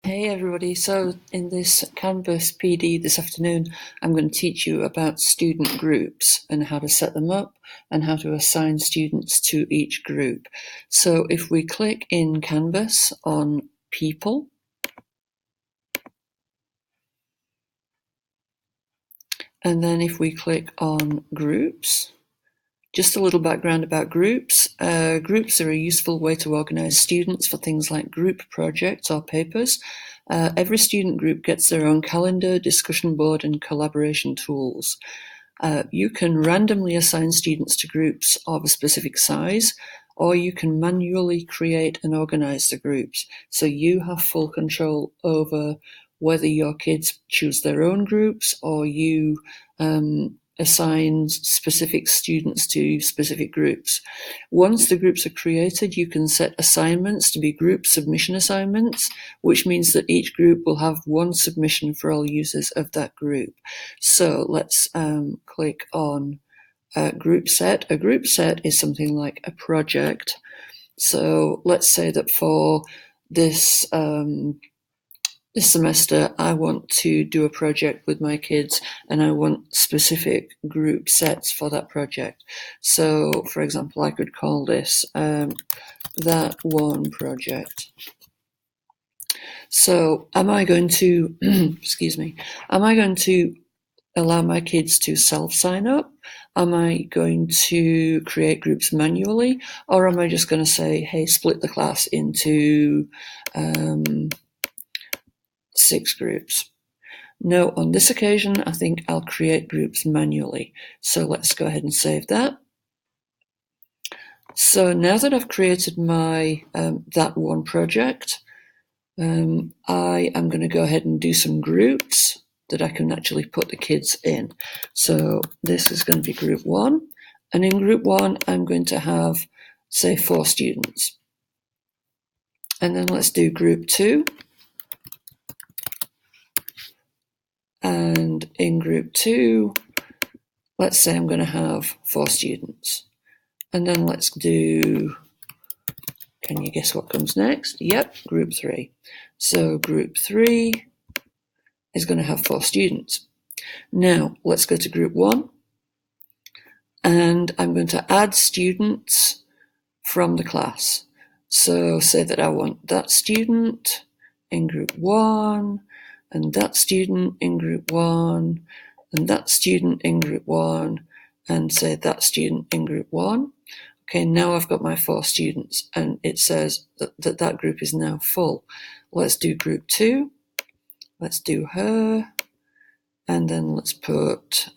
Hey everybody, so in this Canvas PD this afternoon, I'm going to teach you about student groups and how to set them up and how to assign students to each group. So if we click in Canvas on People, and then if we click on Groups, just a little background about groups. Groups are a useful way to organise students for things like group projects or papers. Every student group gets their own calendar, discussion board, and collaboration tools. You can randomly assign students to groups of a specific size, or you can manually create and organise the groups. So you have full control over whether your kids choose their own groups or you assign specific students to specific groups. Once the groups are created, you can set assignments to be group submission assignments, which means that each group will have one submission for all users of that group. So let's click on group set. A group set is something like a project. So let's say that for this this semester, I want to do a project with my kids and I want specific group sets for that project. So, for example, I could call this that one project. So, am I going to, excuse me, am I going to allow my kids to self-sign up? Am I going to create groups manually? Or am I just going to say, hey, split the class into 6 groups? No, on this occasion, I think I'll create groups manually. So let's go ahead and save that. So now that I've created my that one project, I am going to go ahead and do some groups that I can actually put the kids in. So this is going to be group 1. And in group 1, I'm going to have, say, 4 students. And then let's do group 2. And in group 2, let's say I'm going to have 4 students. And then let's do, can you guess what comes next? Yep, group 3. So group 3 is going to have 4 students. Now, let's go to group 1. And I'm going to add students from the class. So say that I want that student in group 1, and that student in group 1, and that student in group 1, and say that student in group 1. Okay, now I've got my 4 students, and it says that group is now full. Let's do group 2. Let's do her, and then let's put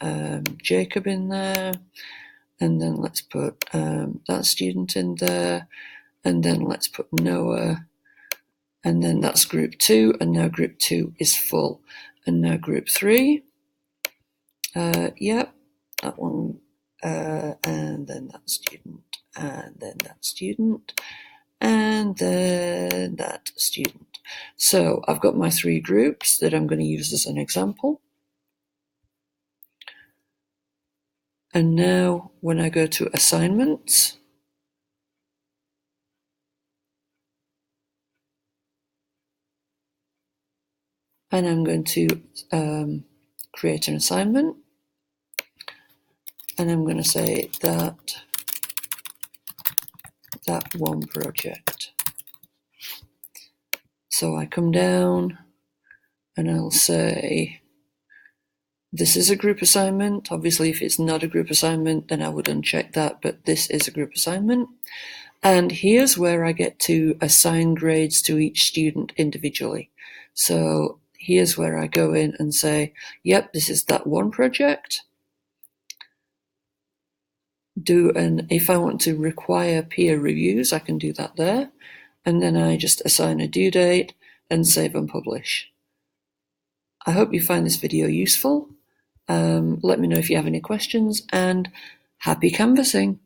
Jacob in there, and then let's put that student in there, and then let's put Noah, and then that's group 2, and now group 2 is full. And now group 3, yep, that one, and then that student, and then that student, and then that student. So I've got my 3 groups that I'm going to use as an example. And now when I go to assignments, and I'm going to create an assignment, and I'm going to say that one project. So I come down and I'll say, this is a group assignment. Obviously, if it's not a group assignment, then I would uncheck that, but this is a group assignment. And here's where I get to assign grades to each student individually. So here's where I go in and say, yep, this is that one project. If I want to require peer reviews, I can do that there. And then I just assign a due date and save and publish. I hope you find this video useful. Let me know if you have any questions, and happy canvassing!